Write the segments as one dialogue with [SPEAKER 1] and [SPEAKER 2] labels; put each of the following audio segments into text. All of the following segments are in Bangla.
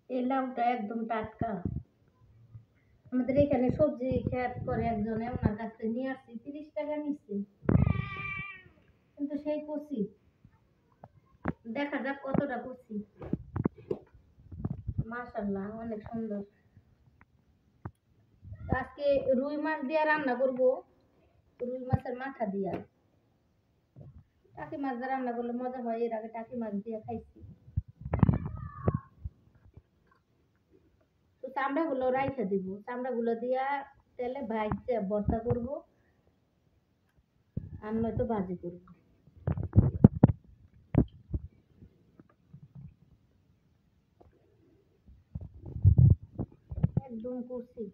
[SPEAKER 1] এই লাউটা একদম টাটকা। আমাদের এখানে সবজি ক্ষেত করে একজনে, ওনার কাছে নিয়ে আসছি, 30 টাকা নিচ্ছে, কিন্তু সেই কচি। দেখা যাক কতটা কচি। মাশাআল্লাহ অনেক সুন্দর। আজকে রুই মাছ দিয়ে রান্না করব, রুই মাছের মাথা দিয়া। টাকি মাছ দিয়ে রান্না করলে মজা হয়, এর আগে টাকি মাছ দিয়ে খাইছি। তো চামড়াগুলো রাইখে দিব, চামড়াগুলো দিয়া তেলে ভাজতে ভর্তা করব, আর নয়তো ভাজি করব। একদম কচি।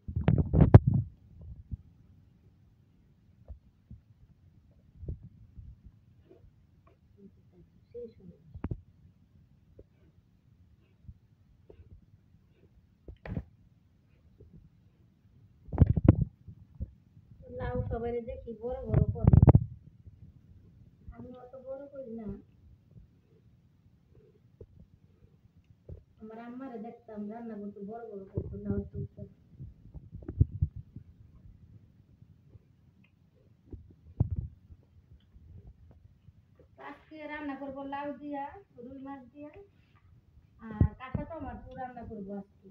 [SPEAKER 1] লাউ সবাই দেখি বড় বড় করে, আমি অত বড় করি না। আমার আম্মারে দেখতাম রান্না করতে বড় বড় করতো লাউ টুকটা। আজকে রান্না করবো লাউ দিয়া, রুই মাছ দিয়া, আর কাঁচা টমাটো রান্না করবো আজকে।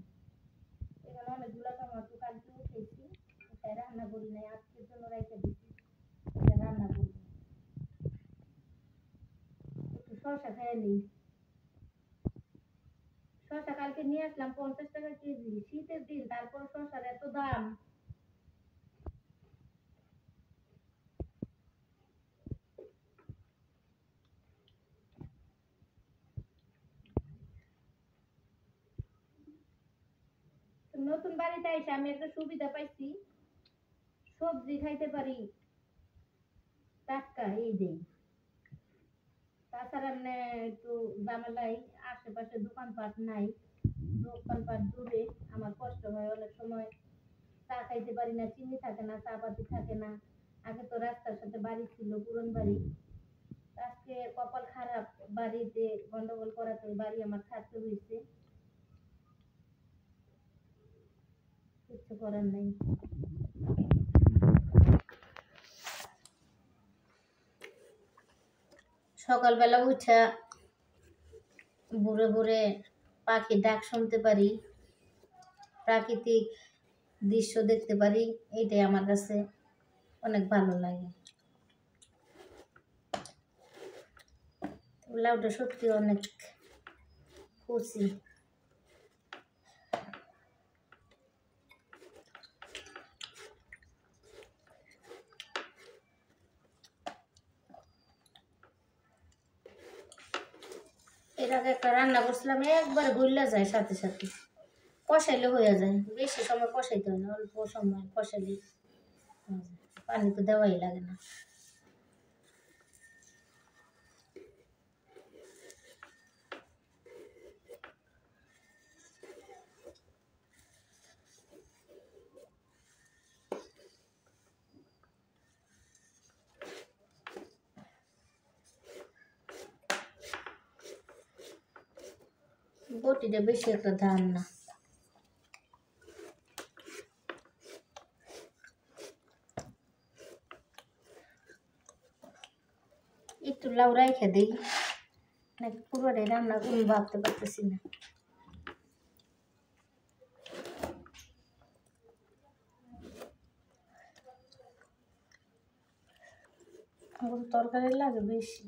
[SPEAKER 1] এখানে অনেকগুলো টমাটো কালকে উঠেছি, তাই রান্না করি নাই, আজকের জন্য রেখে দিচ্ছি, রান্না করবো। একটু শসা খেয়ে নিই। শসা কালকে নিয়ে আসলাম 50 টাকা কেজি, শীতের দিন, তারপর শসার এত দাম। নতুন বাড়িতে এসে আমি একটা সুবিধা পাইছি, সবজি খাইতে পারি টাটকা, এই দেই। তাছাড়া একটু ঝামেলাই, আশেপাশে দোকানপাট নাই, দোকানপাট দূরে, আমার কষ্ট হয় অনেক সময়। চা খাইতে পারি না, চিনি থাকে না, চা পাতি থাকে না। আগে তো রাস্তার সাথে বাড়ি ছিল, পুরন বাড়ি। আজকে কপাল খারাপ, বাড়িতে গন্ডগোল করাতে বাড়ি আমার ছাড়তে হয়েছে, কিছু করার নাই। সকালবেলা উঠা ভোরে ভোরে পাখি ডাক শুনতে পারি, প্রাকৃতিক দৃশ্য দেখতে পারি, এটাই আমার কাছে অনেক ভালো লাগে। লাউটা সত্যি অনেক কচি। এর আগে একটা রান্না করছিলাম, একবার গইলা যায় সাথে সাথে, কষাইলে হয়ে যায়, বেশি সময় কষাইতে হয় না, অল্প সময় কষাইলে পানি তো দেওয়াই লাগে না। বটিটা বেশি একটা ধান না। একটু লাউ রাইখে দিই, নাকি পুরোটাই রান্না করি ভাবতে পারতেছি না। আমার তরকারি লাগে বেশি।